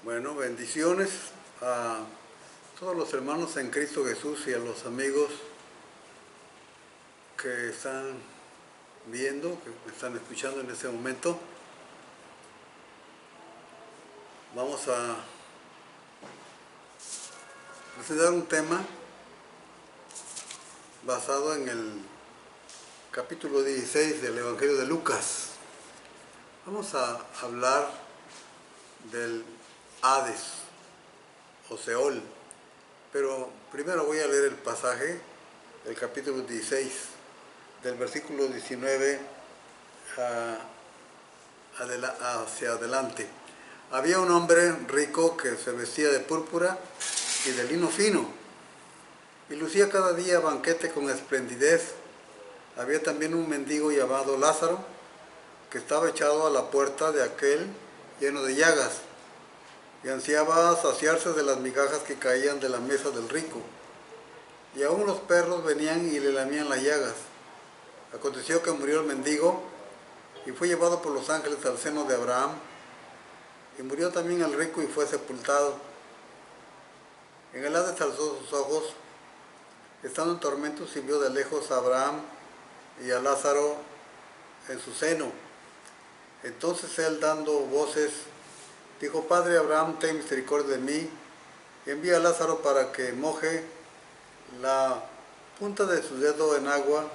Bueno, bendiciones a todos los hermanos en Cristo Jesús y a los amigos que están viendo, que me están escuchando en este momento. Vamos a presentar un tema basado en el capítulo 16 del Evangelio de Lucas. Vamos a hablar del Hades o Seol, pero primero voy a leer el pasaje del capítulo 16, del versículo 19 hacia adelante. Había un hombre rico que se vestía de púrpura y de lino fino, y lucía cada día banquete con esplendidez. Había también un mendigo llamado Lázaro, que estaba echado a la puerta de aquel lleno de llagas, y ansiaba saciarse de las migajas que caían de la mesa del rico. Y aún los perros venían y le lamían las llagas. Aconteció que murió el mendigo, y fue llevado por los ángeles al seno de Abraham. Y murió también el rico y fue sepultado. En el Hades alzó sus ojos, estando en tormentos, y vio de lejos a Abraham y a Lázaro en su seno. Entonces él, dando voces, dijo: Padre Abraham, ten misericordia de mí, y envía a Lázaro para que moje la punta de su dedo en agua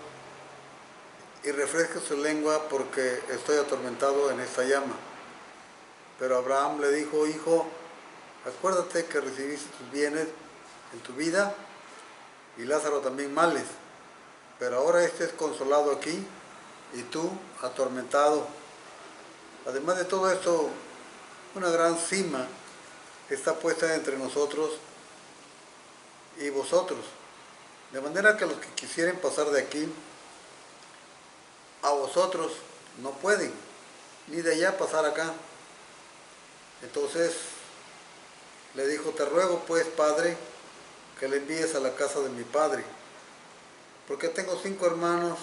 y refresque su lengua, porque estoy atormentado en esta llama. Pero Abraham le dijo: Hijo, acuérdate que recibiste tus bienes en tu vida, y Lázaro también males, pero ahora este es consolado aquí, y tú atormentado. Además de todo esto, una gran cima está puesta entre nosotros y vosotros, de manera que los que quisieren pasar de aquí a vosotros no pueden, ni de allá pasar acá. Entonces le dijo: te ruego pues, Padre, que le envíes a la casa de mi padre, porque tengo 5 hermanos,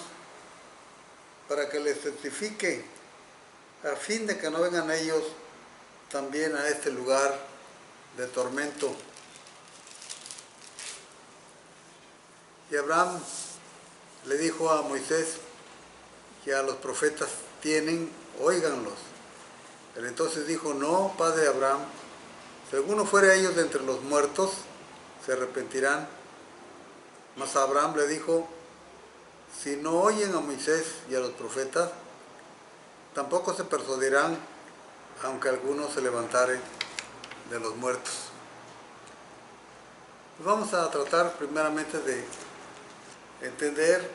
para que les testifique, a fin de que no vengan ellos también a este lugar de tormento. Y Abraham le dijo a Moisés y a los profetas: tienen, óiganlos. Pero entonces dijo: no, padre Abraham, si alguno fuere a ellos de entre los muertos, se arrepentirán. Mas Abraham le dijo: si no oyen a Moisés y a los profetas, tampoco se persuadirán, aunque alguno se levantare de los muertos. Pues vamos a tratar primeramente de entender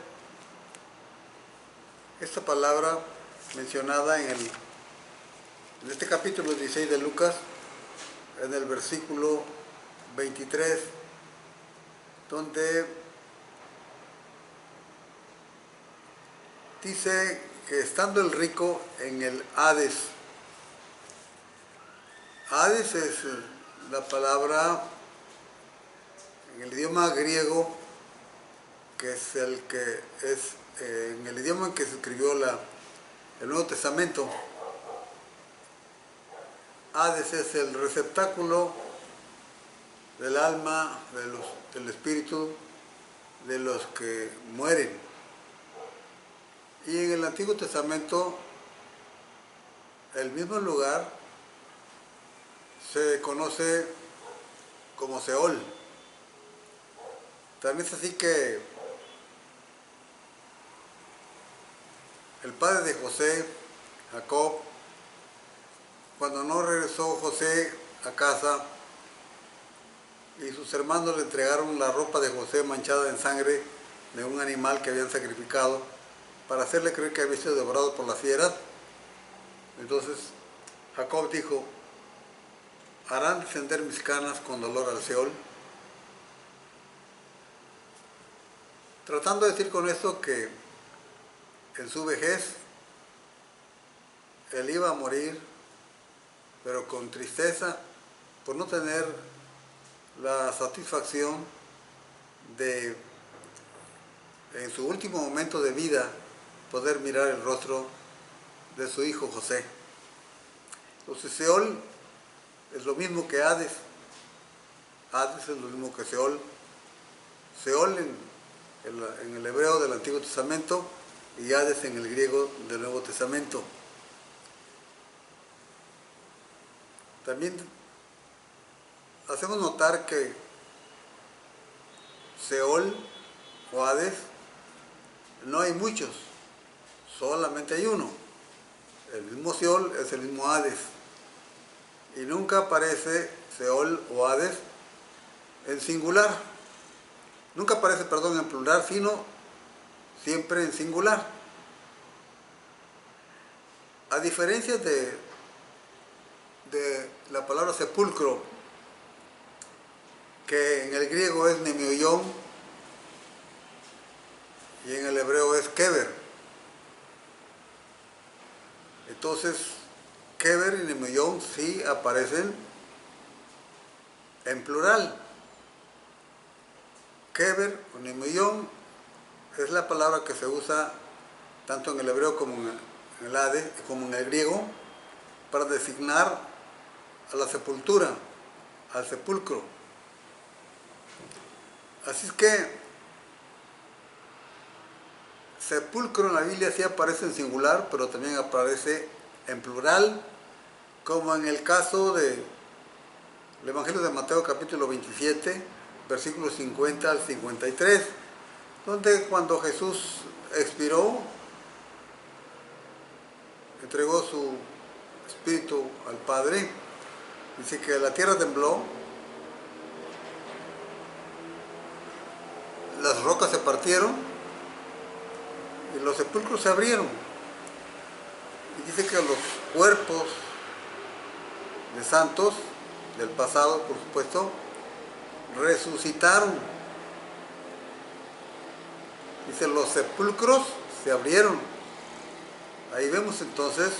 esta palabra mencionada en este capítulo 16 de Lucas, en el versículo 23, donde dice que estando el rico en el Hades. Hades es la palabra en el idioma griego, que es el que es en el idioma en que se escribió el Nuevo Testamento. Hades es el receptáculo del alma, del espíritu de los que mueren. Y en el Antiguo Testamento, el mismo lugar se conoce como Seol. También es así que el padre de José, Jacob, cuando no regresó José a casa y sus hermanos le entregaron la ropa de José manchada en sangre de un animal que habían sacrificado para hacerle creer que había sido devorado por las fieras, entonces Jacob dijo: ¿harán descender mis canas con dolor al Seol? Tratando de decir con esto que en su vejez él iba a morir, pero con tristeza por no tener la satisfacción de, en su último momento de vida, poder mirar el rostro de su hijo José. Entonces Seol es lo mismo que Hades. Hades es lo mismo que Seol. Seol en el hebreo del Antiguo Testamento y Hades en el griego del Nuevo Testamento. También hacemos notar que Seol o Hades no hay muchos, solamente hay uno. El mismo Seol es el mismo Hades. Y nunca aparece Seol o Hades en singular. Nunca aparece, perdón, en plural, sino siempre en singular. A diferencia de la palabra sepulcro, que en el griego es nemioión y en el hebreo es kever. Entonces, kever y nemioión sí aparecen en plural. Kever o nemioión es la palabra que se usa tanto en el hebreo como en el Hades, como en el griego, para designar a la sepultura, al sepulcro. Así es que sepulcro en la Biblia sí aparece en singular, pero también aparece en plural, como en el caso del Evangelio de Mateo capítulo 27, versículos 50 al 53, donde cuando Jesús expiró, entregó su espíritu al Padre, dice que la tierra tembló, las rocas se partieron y los sepulcros se abrieron. Y dice que los cuerpos de santos del pasado, por supuesto, resucitaron. Dice, los sepulcros se abrieron. Ahí vemos entonces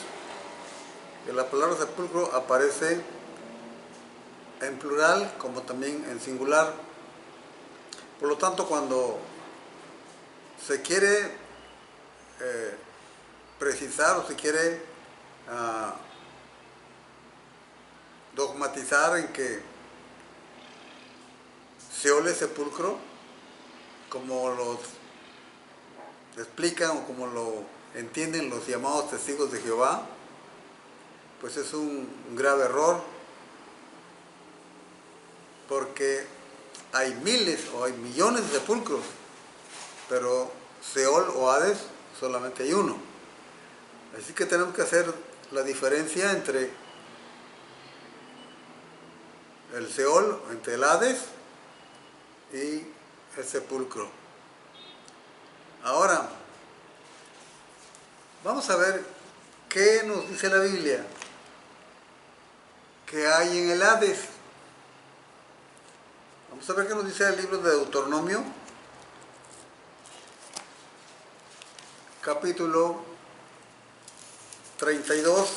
que la palabra sepulcro aparece en plural como también en singular. Por lo tanto, cuando se quiere precisar o se quiere dogmatizar en que Seol es sepulcro, como lo explican o como lo entienden los llamados testigos de Jehová, pues es un grave error, porque hay miles o hay millones de sepulcros, pero Seol o Hades solamente hay uno. Así que tenemos que hacer la diferencia entre el Seol, entre el Hades y el sepulcro. Ahora, vamos a ver qué nos dice la Biblia que hay en el Hades. Vamos a ver qué nos dice el libro de Deuteronomio, capítulo 32.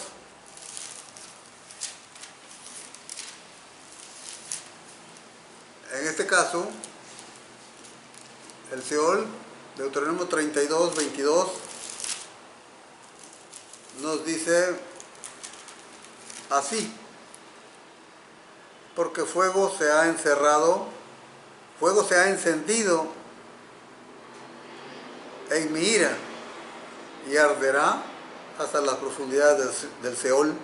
En este caso, el Seol, Deuteronomio 32, 22, nos dice así: porque fuego se ha encerrado, fuego se ha encendido en mi ira y arderá hasta las profundidades del Seol,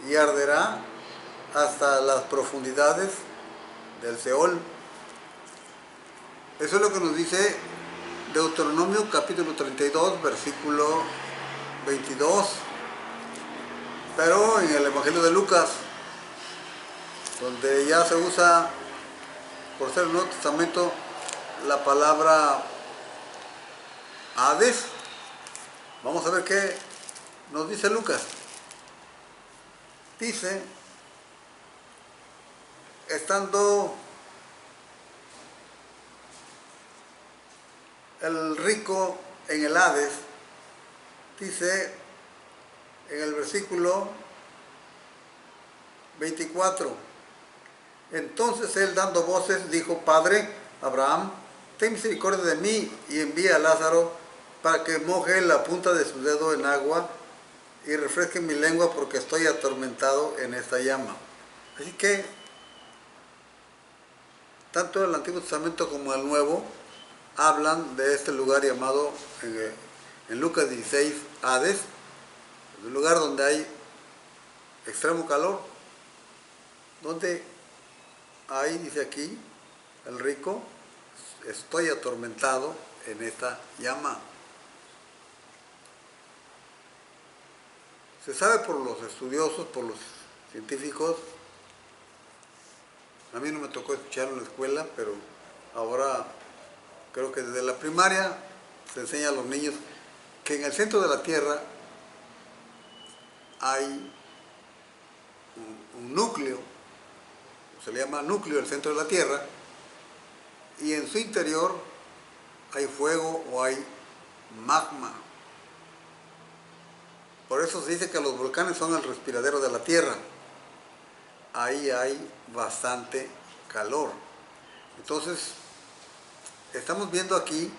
y arderá hasta las profundidades del Seol. Eso es lo que nos dice Deuteronomio capítulo 32, versículo 22. Pero en el Evangelio de Lucas, donde ya se usa, por ser el Nuevo Testamento, la palabra Hades, vamos a ver qué nos dice Lucas. Dice, estando el rico en el Hades, dice en el versículo 24, entonces él, dando voces, dijo: Padre Abraham, ten misericordia de mí y envía a Lázaro para que moje la punta de su dedo en agua y refresque mi lengua porque estoy atormentado en esta llama. Así que, tanto el Antiguo Testamento como el Nuevo hablan de este lugar llamado en Lucas 16, Hades, un lugar donde hay extremo calor, donde ahí dice aquí el rico, estoy atormentado en esta llama. Se sabe por los estudiosos, por los científicos, a mí no me tocó escucharlo en la escuela, pero ahora creo que desde la primaria se enseña a los niños que en el centro de la Tierra hay un núcleo, se le llama núcleo el centro de la Tierra, y en su interior hay fuego o hay magma. Por eso se dice que los volcanes son el respiradero de la Tierra. Ahí hay bastante calor. Entonces, estamos viendo aquí,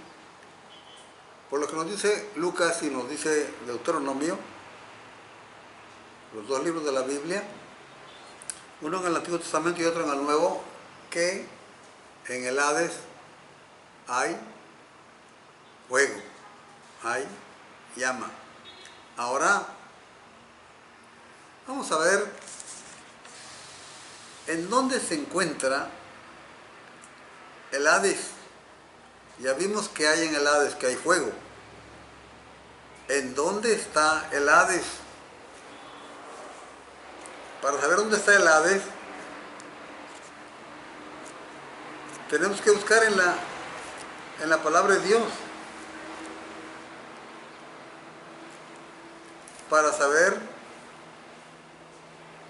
por lo que nos dice Lucas y nos dice Deuteronomio, los dos libros de la Biblia, uno en el Antiguo Testamento y otro en el Nuevo, que en el Hades hay fuego, hay llama. Ahora, vamos a ver en dónde se encuentra el Hades. Ya vimos que hay en el Hades, que hay fuego. ¿En dónde está el Hades? Para saber dónde está el Hades, tenemos que buscar en la palabra de Dios para saber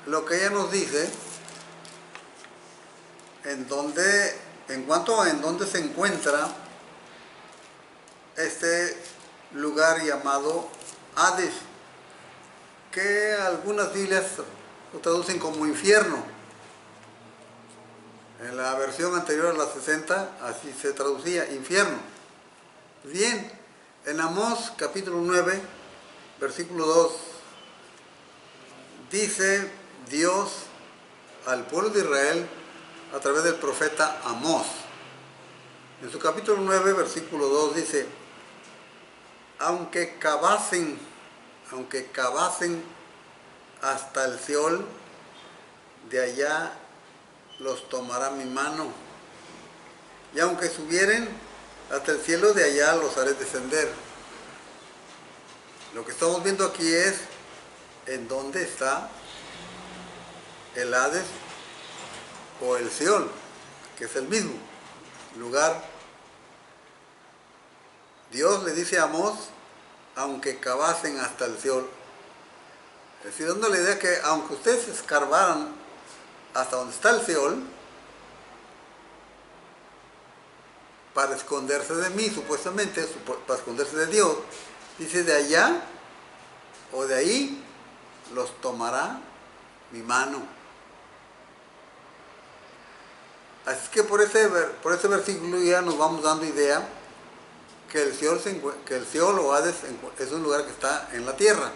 lo que ella nos dice en cuanto a en dónde se encuentra este lugar llamado Hades, que algunas Biblias lo traducen como infierno. En la versión anterior a la 60 así se traducía, infierno. Bien, en Amós capítulo 9, versículo 2, dice Dios al pueblo de Israel a través del profeta Amós. En su capítulo 9, versículo 2 dice: aunque cavasen hasta el Seol, de allá los tomará mi mano, y aunque subieren hasta el cielo, de allá los haré descender. Lo que estamos viendo aquí es en dónde está el Hades o el Seol, que es el mismo lugar. Dios le dice a Amós, aunque cavasen hasta el Seol. Es decir, dando la idea que aunque ustedes escarbaran hasta donde está el Seol, para esconderse de mí, supuestamente, para esconderse de Dios, dice, de allá o de ahí los tomará mi mano. Así que por ese versículo ya nos vamos dando idea que el Seol o Hades es un lugar que está en la Tierra,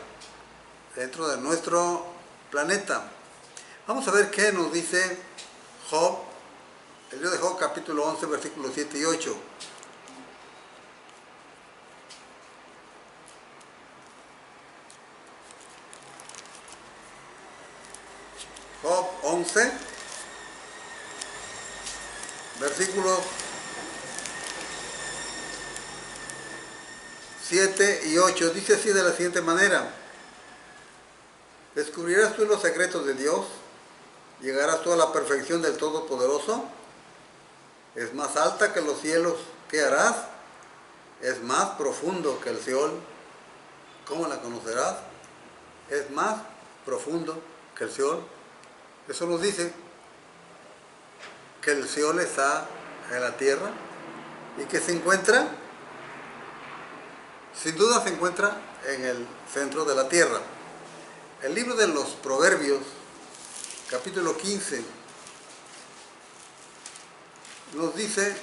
dentro de nuestro planeta. Vamos a ver qué nos dice Job, el libro de Job capítulo 11, versículos 7 y 8. Job 11, versículos 7 y 8, dice así de la siguiente manera: ¿descubrirás tú los secretos de Dios? ¿Llegarás tú a la perfección del Todopoderoso? Es más alta que los cielos, ¿qué harás? Es más profundo que el Seol, ¿cómo la conocerás? Es más profundo que el Seol. Eso nos dice que el Seol está en la tierra y que se encuentra, sin duda se encuentra en el centro de la tierra. El libro de los Proverbios, capítulo 15, nos dice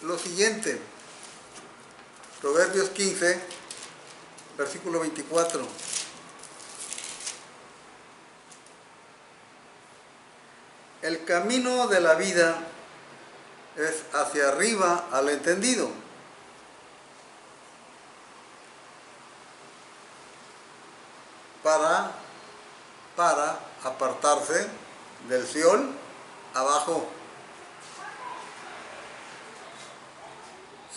lo siguiente. Proverbios 15, versículo 24. el camino de la vida es hacia arriba al entendido. Para apartarse del Seol abajo.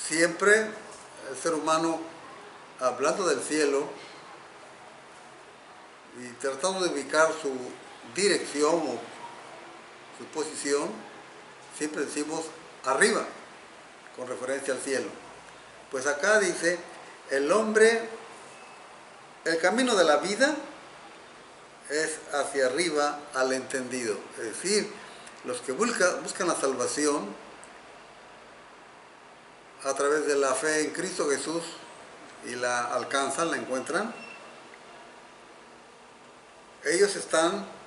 Siempre el ser humano, hablando del cielo y tratando de ubicar su dirección o su posición, siempre decimos arriba, con referencia al cielo. Pues acá dice, el hombre, el camino de la vida es hacia arriba al entendido. Es decir, los que buscan la salvación a través de la fe en Cristo Jesús y la alcanzan, la encuentran, ellos están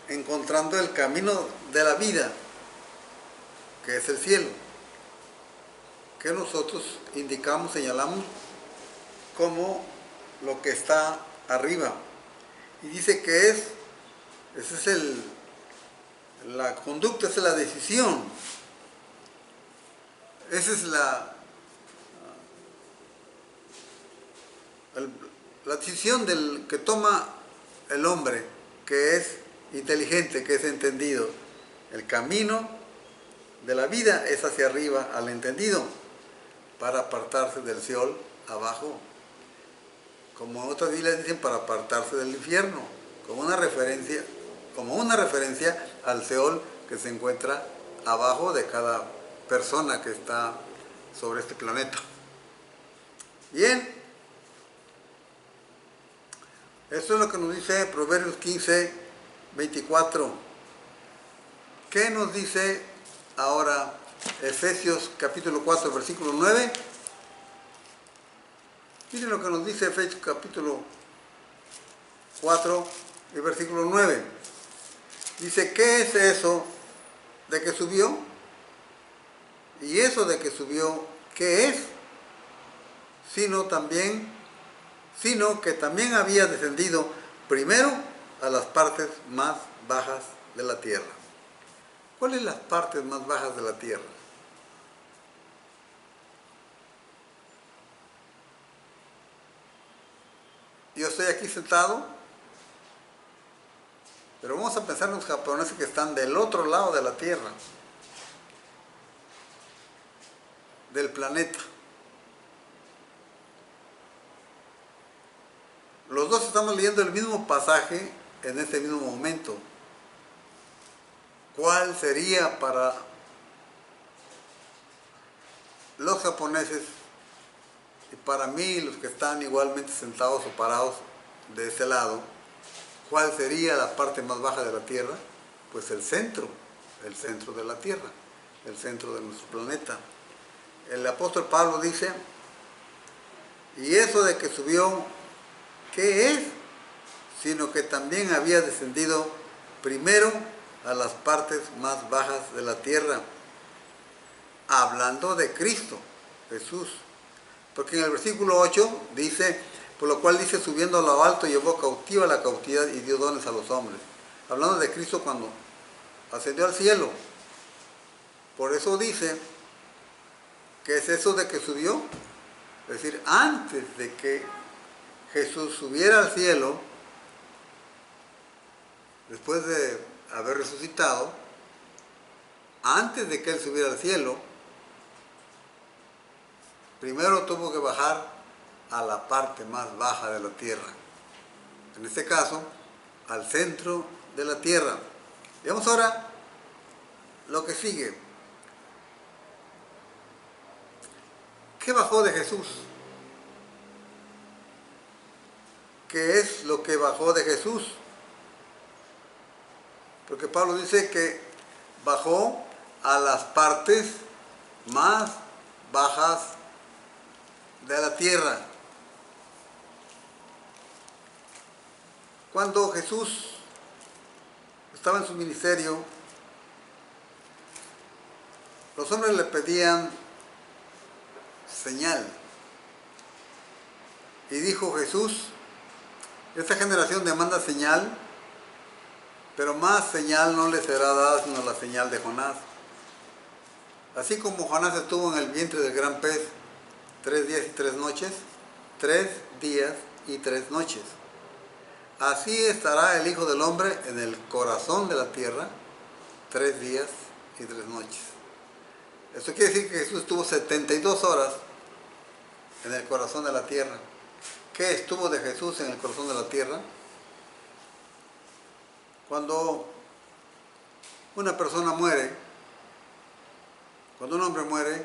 encontrando el camino de la vida, que es el cielo, que nosotros indicamos, señalamos como lo que está arriba. Y dice que esa es la conducta, esa es la decisión, esa es la decisión que toma el hombre, que es inteligente, que es entendido. El camino de la vida es hacia arriba al entendido, para apartarse del Seol abajo. Como en otras Biblias dicen, para apartarse del infierno, como una referencia al Seol que se encuentra abajo de cada persona que está sobre este planeta. Bien, esto es lo que nos dice Proverbios 15, 24. ¿Qué nos dice ahora Efesios capítulo 4, versículo 9? Miren lo que nos dice Efesios capítulo 4 y versículo 9. Dice, ¿qué es eso de que subió? Y eso de que subió, ¿qué es? Sino que también había descendido primero a las partes más bajas de la tierra. ¿Cuáles son las partes más bajas de la tierra? Yo estoy aquí sentado, pero vamos a pensar en los japoneses que están del otro lado de la tierra, del planeta. Los dos estamos leyendo el mismo pasaje en este mismo momento. ¿Cuál sería para los japoneses y para mí, los que están igualmente sentados o parados de ese lado, cuál sería la parte más baja de la Tierra? Pues el centro de la Tierra, el centro de nuestro planeta. El apóstol Pablo dice, y eso de que subió, ¿qué es? Sino que también había descendido primero a las partes más bajas de la tierra, hablando de Cristo, Jesús. Porque en el versículo 8 dice, por lo cual dice, subiendo a lo alto llevó cautiva la cautividad y dio dones a los hombres. Hablando de Cristo cuando ascendió al cielo. Por eso dice, ¿qué es eso de que subió? Es decir, antes de que Jesús subiera al cielo, después de haber resucitado, antes de que Él subiera al cielo, primero tuvo que bajar a la parte más baja de la tierra. En este caso, al centro de la tierra. Veamos ahora lo que sigue. ¿Qué bajó de Jesús? ¿Qué es lo que bajó de Jesús? Porque Pablo dice que bajó a las partes más bajas de la tierra. Cuando Jesús estaba en su ministerio, los hombres le pedían señal. Y dijo Jesús, esta generación demanda señal pero más señal no le será dada sino la señal de Jonás. Así como Jonás estuvo en el vientre del gran pez 3 días y 3 noches, 3 días y 3 noches. Así estará el Hijo del Hombre en el corazón de la tierra 3 días y 3 noches. Esto quiere decir que Jesús estuvo 72 horas en el corazón de la tierra. ¿Qué estuvo de Jesús en el corazón de la tierra? Cuando una persona muere, cuando un hombre muere,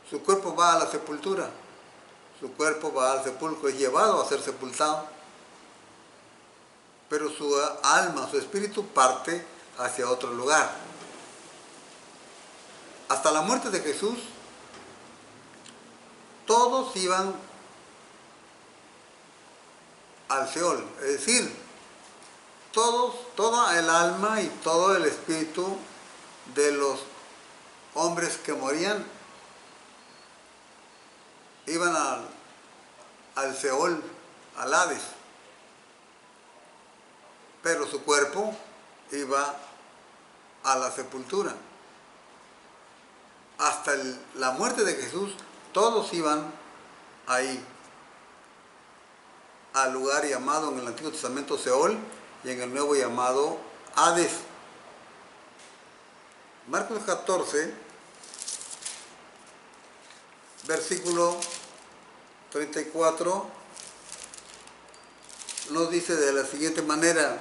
su cuerpo va a la sepultura, su cuerpo va al sepulcro, es llevado a ser sepultado, pero su alma, su espíritu parte hacia otro lugar. Hasta la muerte de Jesús, todos iban al Seol, es decir, toda el alma y todo el espíritu de los hombres que morían iban al Seol, al Hades, pero su cuerpo iba a la sepultura. Hasta la muerte de Jesús, todos iban ahí, al lugar llamado en el Antiguo Testamento Seol y en el Nuevo llamado Hades. Marcos 14, versículo 34, nos dice de la siguiente manera: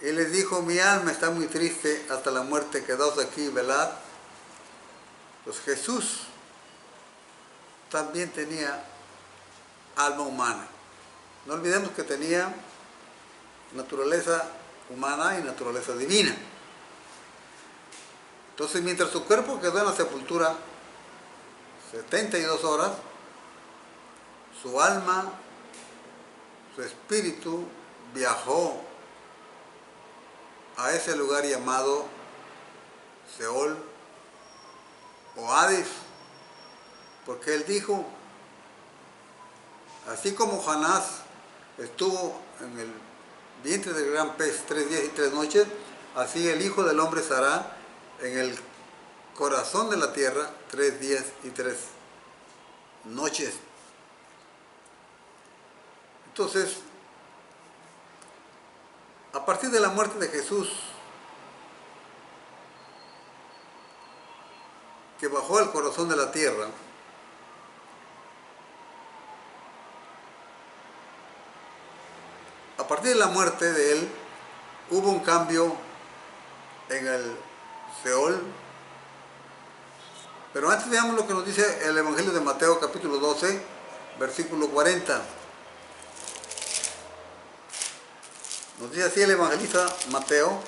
y les dijo, mi alma está muy triste hasta la muerte, quedaos aquí y velad. Pues Jesús también tenía alma humana. No olvidemos que tenía naturaleza humana y naturaleza divina. Entonces, mientras su cuerpo quedó en la sepultura 72 horas, su alma, su espíritu viajó a ese lugar llamado Seol o Hades, porque él dijo, así como Jonás estuvo en el vientre del gran pez 3 días y 3 noches, así el Hijo del Hombre estará en el corazón de la tierra 3 días y 3 noches. Entonces, a partir de la muerte de Jesús, que bajó al corazón de la tierra, a partir de la muerte de él, hubo un cambio en el Seol. Pero antes veamos lo que nos dice el Evangelio de Mateo, capítulo 12, versículo 40. Nos dice así el evangelista Mateo,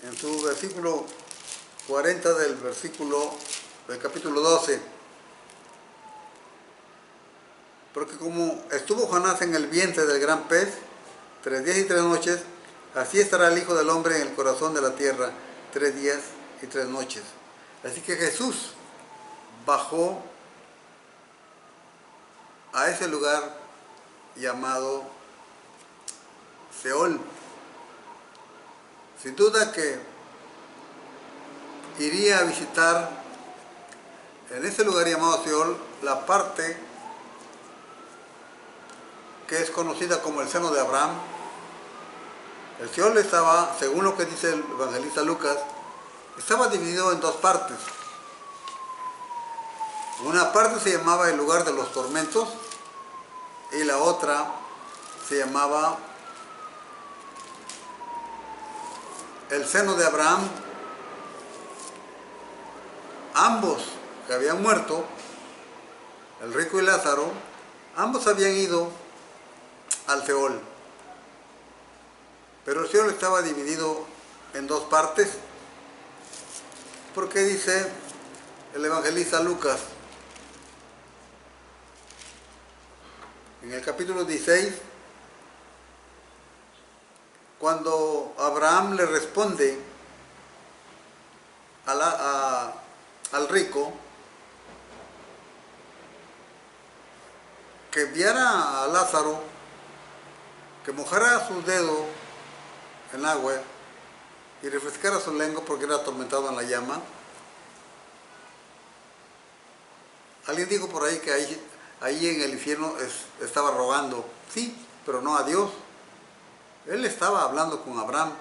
en su versículo 40 del capítulo 12. Porque como estuvo Jonás en el vientre del gran pez 3 días y 3 noches, así estará el Hijo del Hombre en el corazón de la tierra 3 días y 3 noches. Así que Jesús bajó a ese lugar llamado Seol. Sin duda que iría a visitar en ese lugar llamado Seol la parte que es conocida como el seno de Abraham. El Seol estaba, según lo que dice el evangelista Lucas, estaba dividido en 2 partes. Una parte se llamaba el lugar de los tormentos y la otra se llamaba el seno de Abraham. Ambos que habían muerto, el rico y Lázaro, ambos habían ido al Seol. Pero el Seol estaba dividido en 2 partes, porque dice el evangelista Lucas, en el capítulo 16, cuando Abraham le responde al rico que enviara a Lázaro que mojara su dedo en agua y refrescara su lengua porque era atormentado en la llama. Alguien dijo por ahí que ahí en el infierno estaba rogando, sí, pero no a Dios. Él estaba hablando con Abraham.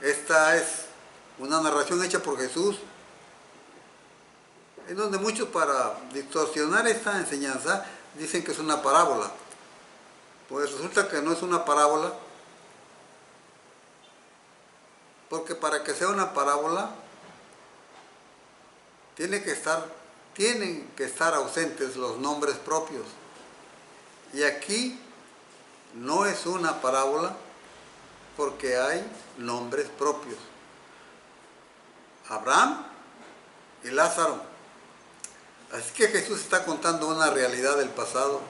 Esta es una narración hecha por Jesús, en donde muchos, para distorsionar esta enseñanza, dicen que es una parábola. Pues resulta que no es una parábola, porque para que sea una parábola tienen que estar ausentes los nombres propios. Y aquí no es una parábola porque hay nombres propios. Abraham y Lázaro. Así que Jesús está contando una realidad del pasado.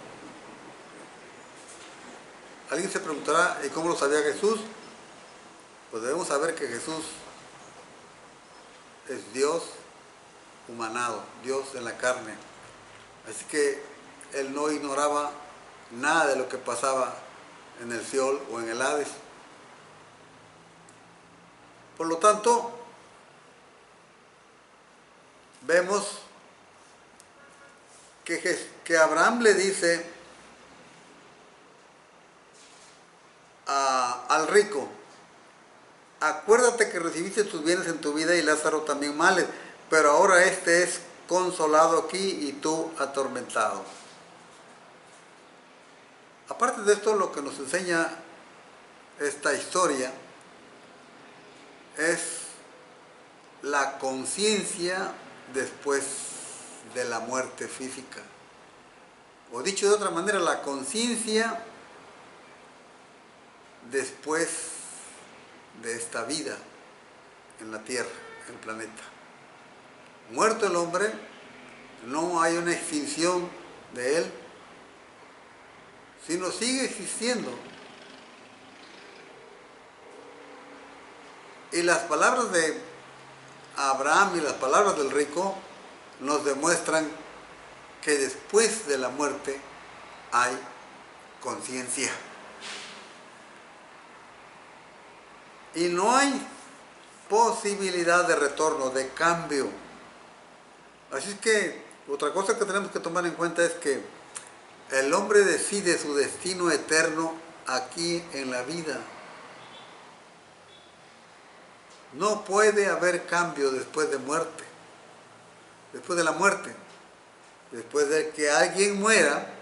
Alguien se preguntará, ¿y cómo lo sabía Jesús? Pues debemos saber que Jesús es Dios humanado, Dios en la carne. Así que Él no ignoraba nada de lo que pasaba en el Seol o en el Hades. Por lo tanto, vemos que Abraham le dice al rico, acuérdate que recibiste tus bienes en tu vida y Lázaro también males, pero ahora este es consolado aquí y tú atormentado. Aparte de esto, lo que nos enseña esta historia es la conciencia después de la muerte física. O dicho de otra manera, la conciencia después de esta vida en la Tierra, en el planeta. Muerto el hombre, no hay una extinción de él, sino sigue existiendo. Y las palabras de Abraham y las palabras del rico nos demuestran que después de la muerte hay conciencia. Y no hay posibilidad de retorno, de cambio. Así es que otra cosa que tenemos que tomar en cuenta es que el hombre decide su destino eterno aquí en la vida. No puede haber cambio después de muerte, después de la muerte. Después de que alguien muera,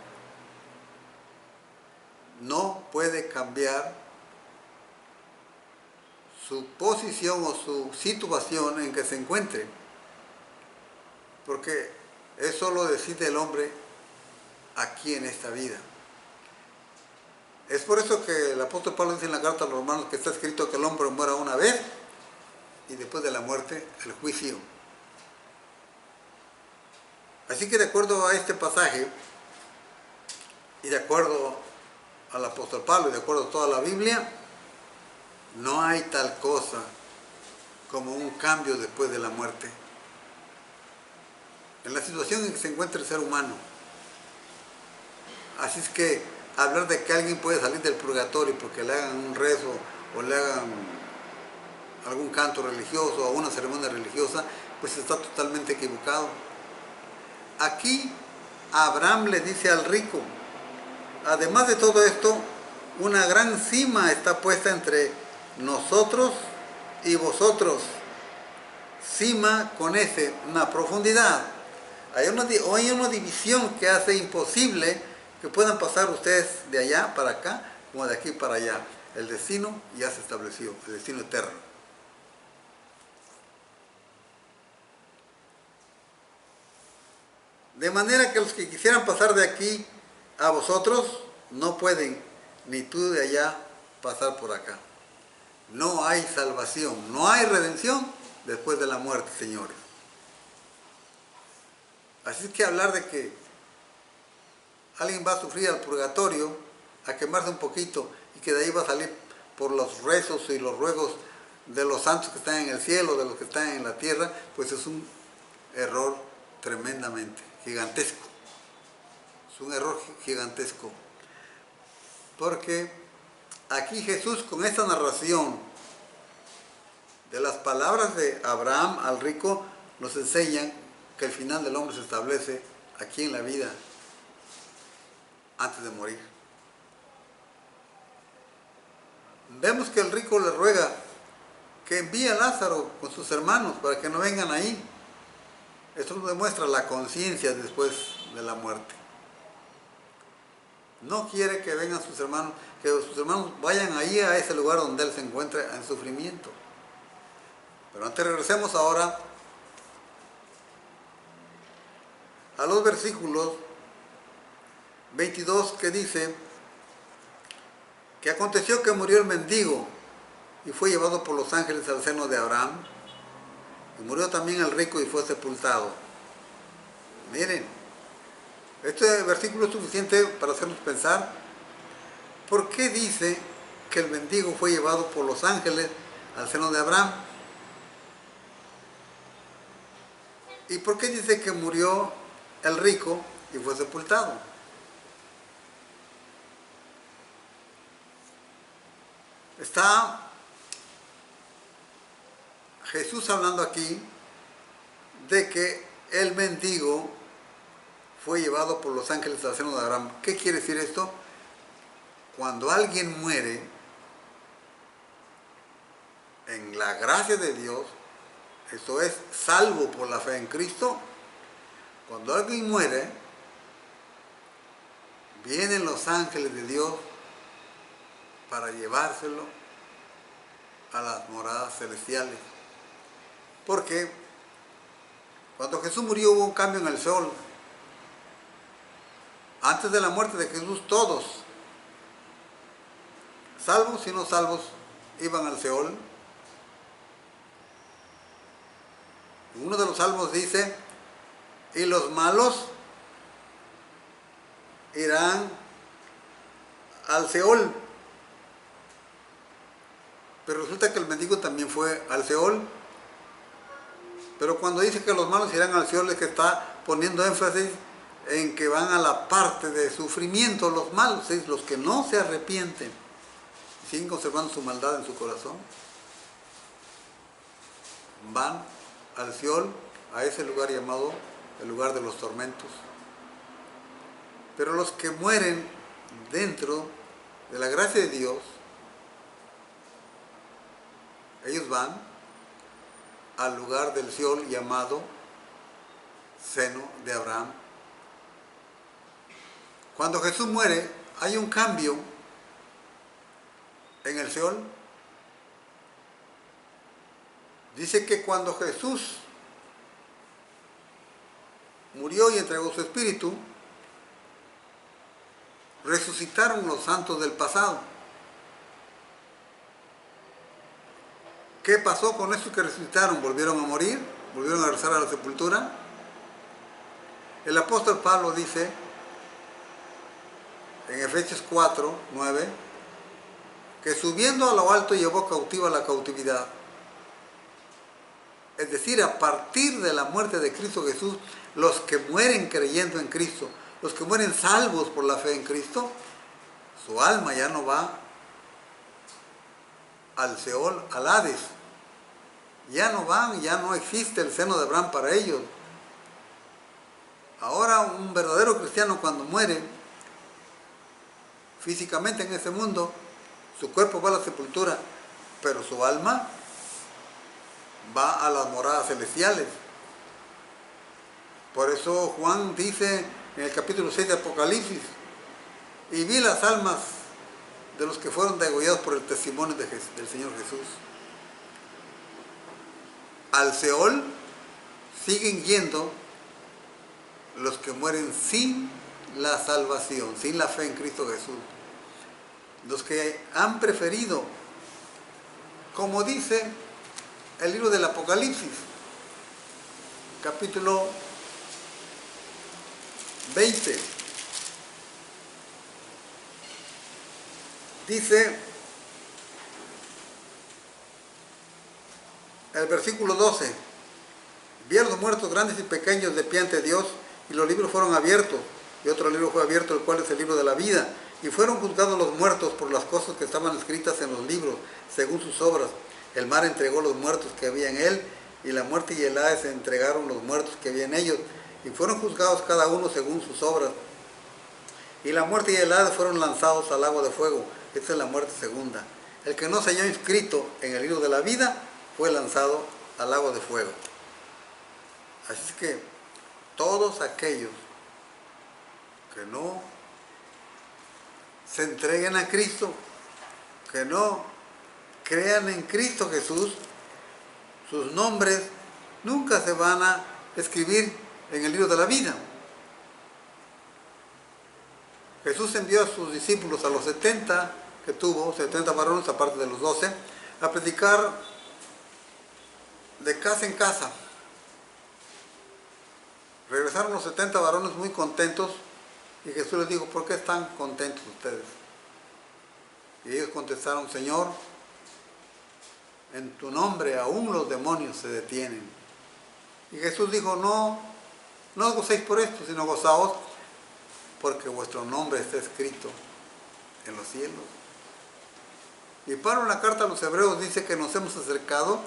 no puede cambiar su posición o su situación en que se encuentre, porque eso lo decide el hombre aquí en esta vida. Es por eso que el apóstol Pablo dice en la carta a los romanos que está escrito que el hombre muera una vez y después de la muerte el juicio. Así que de acuerdo a este pasaje y de acuerdo al apóstol Pablo y de acuerdo a toda la Biblia, no hay tal cosa como un cambio después de la muerte en la situación en que se encuentra el ser humano. Así es que hablar de que alguien puede salir del purgatorio porque le hagan un rezo o le hagan algún canto religioso o una ceremonia religiosa, pues está totalmente equivocado. Aquí Abraham le dice al rico, además de todo esto, una gran cima está puesta entre nosotros y vosotros. Cima con S, una profundidad. Hay una división que hace imposible que puedan pasar ustedes de allá para acá, como de aquí para allá. El destino ya se estableció, el destino eterno. De manera que los que quisieran pasar de aquí a vosotros, no pueden, ni tú de allá pasar por acá. No hay salvación, no hay redención después de la muerte, señores. Así que hablar de que alguien va a sufrir al purgatorio, a quemarse un poquito, y que de ahí va a salir por los rezos y los ruegos de los santos que están en el cielo, de los que están en la tierra, pues es un error tremendamente gigantesco. Es un error gigantesco. Porque aquí Jesús, con esta narración de las palabras de Abraham al rico, nos enseña que el final del hombre se establece aquí en la vida, antes de morir. Vemos que el rico le ruega que envíe a Lázaro con sus hermanos para que no vengan ahí. Esto nos demuestra la conciencia después de la muerte. No quiere que vengan sus hermanos, que sus hermanos vayan ahí a ese lugar donde él se encuentra en sufrimiento. Pero antes regresemos ahora a los versículos 22 que dice que aconteció que murió el mendigo y fue llevado por los ángeles al seno de Abraham, y murió también el rico y fue sepultado. Miren, este versículo es suficiente para hacernos pensar por qué dice que el mendigo fue llevado por los ángeles al seno de Abraham, y por qué dice que murió el rico y fue sepultado. Está Jesús hablando aquí de que el mendigo fue llevado por los ángeles al seno de Abraham. ¿Qué quiere decir esto? Cuando alguien muere en la gracia de Dios, esto es, salvo por la fe en Cristo, cuando alguien muere, vienen los ángeles de Dios para llevárselo a las moradas celestiales. Porque cuando Jesús murió hubo un cambio en el Seol. Antes de la muerte de Jesús todos, salvos y no salvos, iban al Seol. Uno de los salmos dice, y los malos irán al Seol. Pero resulta que el mendigo también fue al Seol. Pero cuando dice que los malos irán al Seol, es que está poniendo énfasis en que van a la parte de sufrimiento los malos, es los que no se arrepienten, siguen conservando su maldad en su corazón, van al Seol, a ese lugar llamado el lugar de los tormentos. Pero los que mueren dentro de la gracia de Dios, ellos van al lugar del Seol llamado seno de Abraham. Cuando Jesús muere, hay un cambio en el Seol. Dice que cuando Jesús murió y entregó su espíritu, resucitaron los santos del pasado. ¿Qué pasó con estos que resucitaron? ¿Volvieron a morir? ¿Volvieron a regresar a la sepultura? El apóstol Pablo dice en Efesios 4, 9, que subiendo a lo alto llevó cautiva la cautividad. Es decir, a partir de la muerte de Cristo Jesús, los que mueren creyendo en Cristo, los que mueren salvos por la fe en Cristo, su alma ya no va al Seol, al Hades. Ya no van, ya no existe el seno de Abraham para ellos. Ahora un verdadero cristiano cuando muere físicamente en este mundo, su cuerpo va a la sepultura, pero su alma va a las moradas celestiales. Por eso Juan dice en el capítulo 6 de Apocalipsis, y vi las almas de los que fueron degollados por el testimonio del Señor Jesús. Al Seol siguen yendo los que mueren sin la salvación, sin la fe en Cristo Jesús. Los que han preferido, como dice el libro del Apocalipsis, capítulo 20, dice el versículo 12, vi a los muertos grandes y pequeños de pie ante Dios, y los libros fueron abiertos, y otro libro fue abierto, el cual es el libro de la vida, Y fueron juzgados los muertos por las cosas que estaban escritas en los libros, según sus obras. El mar entregó los muertos que había en él, y la muerte y el Hades entregaron los muertos que había en ellos, y fueron juzgados cada uno según sus obras. Y la muerte y el Hades fueron lanzados al lago de fuego. Esta es la muerte segunda. El que no se halló inscrito en el libro de la vida fue lanzado al lago de fuego. Así es que todos aquellos que no se entreguen a Cristo, que no crean en Cristo Jesús, sus nombres nunca se van a escribir en el libro de la vida. Jesús envió a sus discípulos, a los 70 que tuvo, 70 varones aparte de los 12, a predicar de casa en casa. Regresaron los 70 varones muy contentos y Jesús les dijo: ¿por qué están contentos ustedes? Y ellos contestaron: Señor, en tu nombre aún los demonios se detienen. Y Jesús dijo: no os gocéis por esto, sino gozaos porque vuestro nombre está escrito en los cielos. Y Pablo en la carta a los Hebreos dice que nos hemos acercado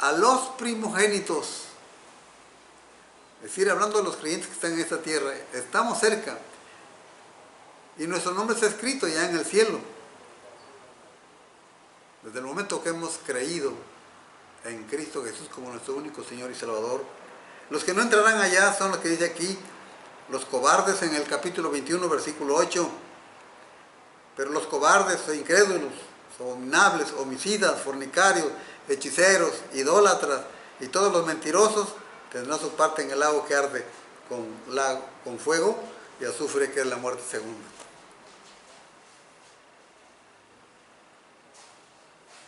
a los primogénitos. Es decir, hablando de los creyentes que están en esta tierra, estamos cerca. Y nuestro nombre está escrito ya en el cielo. Desde el momento que hemos creído en Cristo Jesús como nuestro único Señor y Salvador. Los que no entrarán allá son los que dice aquí, los cobardes en el capítulo 21, versículo 8. Pero los cobardes e incrédulos, abominables, homicidas, fornicarios, hechiceros, idólatras y todos los mentirosos tendrán su parte en el lago que arde con fuego y azufre, que es la muerte segunda.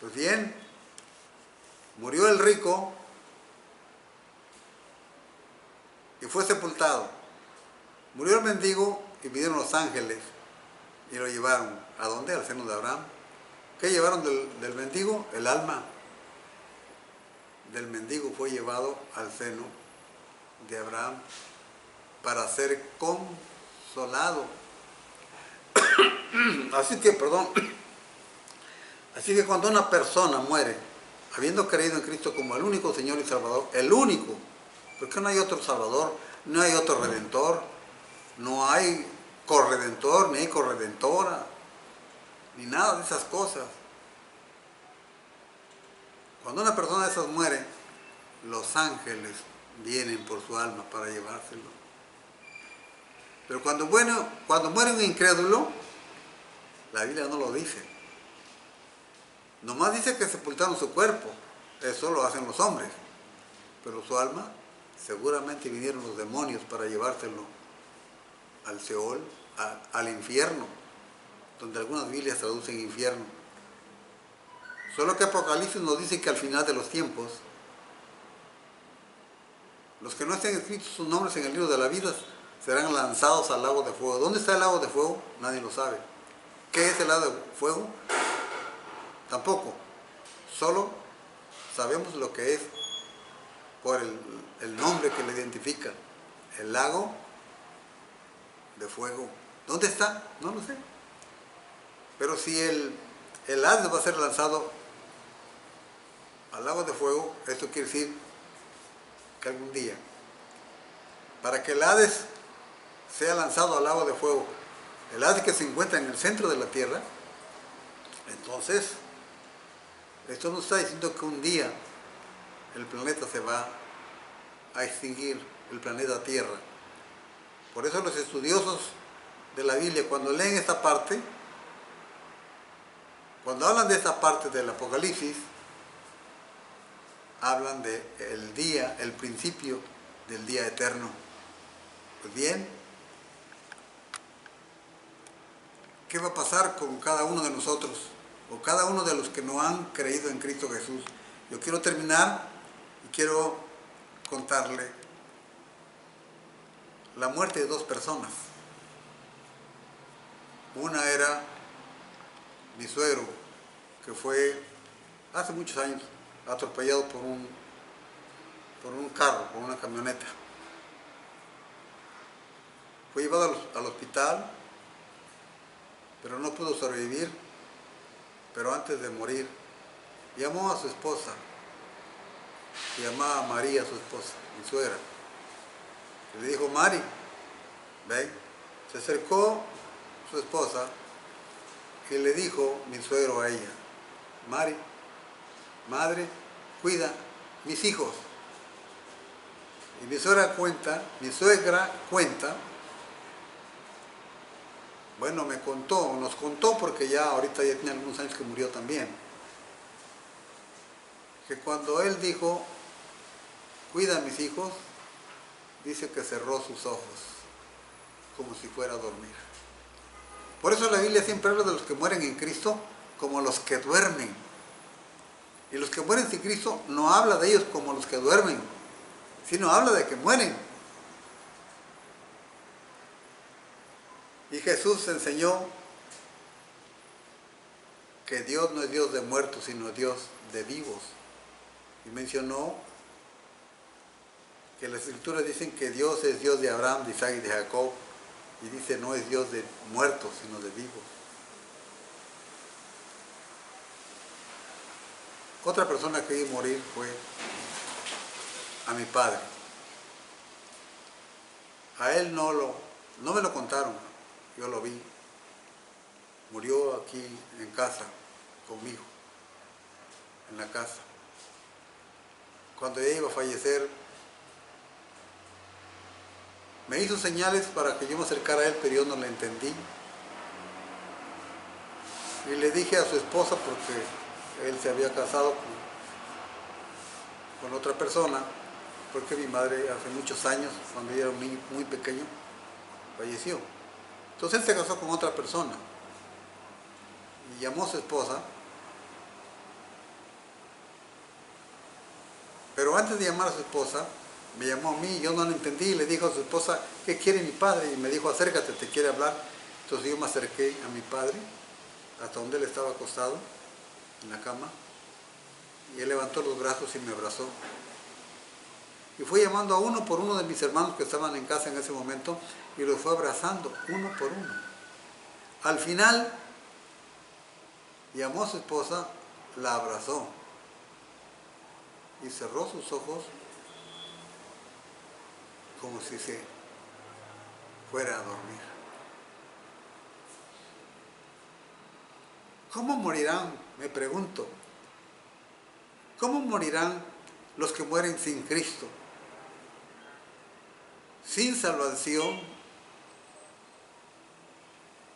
Pues bien, murió el rico y fue sepultado. Murió el mendigo y vinieron los ángeles y lo llevaron. ¿A dónde? Al seno de Abraham. ¿Qué llevaron del mendigo? El alma del mendigo fue llevado al seno de Abraham para ser consolado. Así que cuando una persona muere, habiendo creído en Cristo como el único Señor y Salvador, el único, porque no hay otro Salvador, no hay otro Redentor, no hay corredentor, ni hay corredentora, ni nada de esas cosas. Cuando una persona de esas muere, los ángeles vienen por su alma para llevárselo. Pero cuando muere un incrédulo, la Biblia no lo dice. Nomás dice que sepultaron su cuerpo. Eso lo hacen los hombres. Pero su alma, seguramente vinieron los demonios para llevárselo al Seol, al infierno, donde algunas Biblias traducen infierno. Solo que Apocalipsis nos dice que al final de los tiempos, los que no estén escritos sus nombres en el libro de la vida serán lanzados al lago de fuego. ¿Dónde está el lago de fuego? Nadie lo sabe. ¿Qué es el lago de fuego? Tampoco. Solo sabemos lo que es por el nombre que le identifica. El lago de fuego. ¿Dónde está? No lo sé. Pero si el Hades va a ser lanzado al lago de fuego, esto quiere decir que algún día, para que el Hades sea lanzado al lago de fuego, el Hades que se encuentra en el centro de la tierra, entonces esto nos está diciendo que un día el planeta se va a extinguir, el planeta Tierra. Por eso los estudiosos de la Biblia, cuando leen esta parte, cuando hablan de esta parte del Apocalipsis, hablan de el día, el principio del día eterno. Pues bien, ¿qué va a pasar con cada uno de nosotros? O cada uno de los que no han creído en Cristo Jesús. Yo quiero terminar y quiero contarle la muerte de dos personas. Una era mi suegro, que fue hace muchos años atropellado por un carro, por una camioneta. Fue llevado al hospital pero no pudo sobrevivir. Pero antes de morir, llamó a su esposa, se llamaba María su esposa, mi suegra. Y le dijo, Mari, ven. Se acercó su esposa y le dijo mi suegro a ella, Mari, madre, cuida mis hijos. Y mi suegra cuenta, bueno, nos contó porque ya ahorita ya tiene algunos años que murió también, que cuando él dijo, cuida a mis hijos, dice que cerró sus ojos, como si fuera a dormir. Por eso la Biblia siempre habla de los que mueren en Cristo como los que duermen. Y los que mueren sin Cristo no habla de ellos como los que duermen, sino habla de que mueren. Y Jesús enseñó que Dios no es Dios de muertos, sino Dios de vivos. Y mencionó que las Escrituras dicen que Dios es Dios de Abraham, de Isaac y de Jacob. Y dice, no es Dios de muertos, sino de vivos. Otra persona que vi morir fue a mi padre. A él no me lo contaron, yo lo vi. Murió aquí en casa, conmigo, en la casa. Cuando ella iba a fallecer, me hizo señales para que yo me acercara a él, pero yo no le entendí. Y le dije a su esposa, porque él se había casado con otra persona, porque mi madre hace muchos años, cuando ella era un niño muy pequeño, falleció. Entonces él se casó con otra persona y llamó a su esposa, pero antes de llamar a su esposa, me llamó a mí, yo no lo entendí, y le dijo a su esposa, ¿qué quiere mi padre? Y me dijo, acércate, te quiere hablar. Entonces yo me acerqué a mi padre, hasta donde él estaba acostado, en la cama, y él levantó los brazos y me abrazó. Y fue llamando a uno por uno de mis hermanos que estaban en casa en ese momento, y los fue abrazando, uno por uno. Al final, llamó a su esposa, la abrazó, y cerró sus ojos, como si se fuera a dormir. ¿Cómo morirán? Me pregunto. ¿Cómo morirán los que mueren sin Cristo? Sin salvación,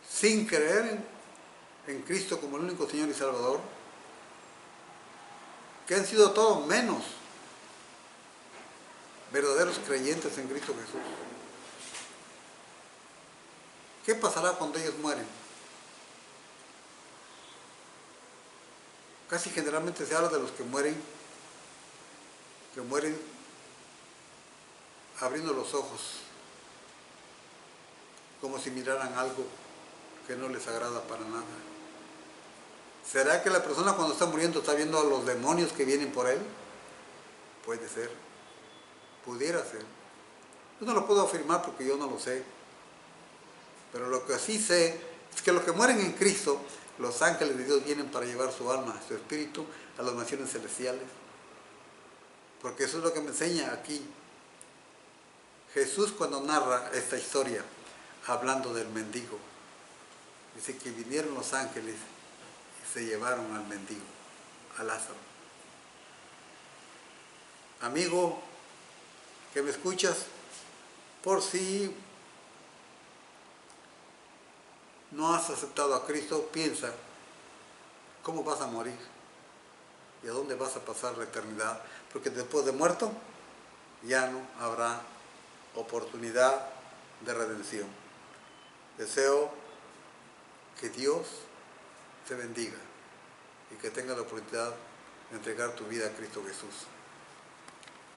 sin creer en Cristo como el único Señor y Salvador, que han sido todos menos verdaderos creyentes en Cristo Jesús. ¿Qué pasará cuando ellos mueren? Casi generalmente se habla de los que mueren abriendo los ojos, como si miraran algo que no les agrada para nada. ¿Será que la persona cuando está muriendo está viendo a los demonios que vienen por él? Puede ser, pudiera ser. Yo no lo puedo afirmar porque yo no lo sé, pero lo que sí sé es que los que mueren en Cristo, los ángeles de Dios vienen para llevar su alma, su espíritu a las naciones celestiales. Porque eso es lo que me enseña aquí Jesús cuando narra esta historia, hablando del mendigo. Dice que vinieron los ángeles y se llevaron al mendigo, a Lázaro. Amigo que me escuchas, por si no has aceptado a Cristo, piensa cómo vas a morir y a dónde vas a pasar la eternidad, porque después de muerto ya no habrá oportunidad de redención. Deseo que Dios te bendiga y que tengas la oportunidad de entregar tu vida a Cristo Jesús.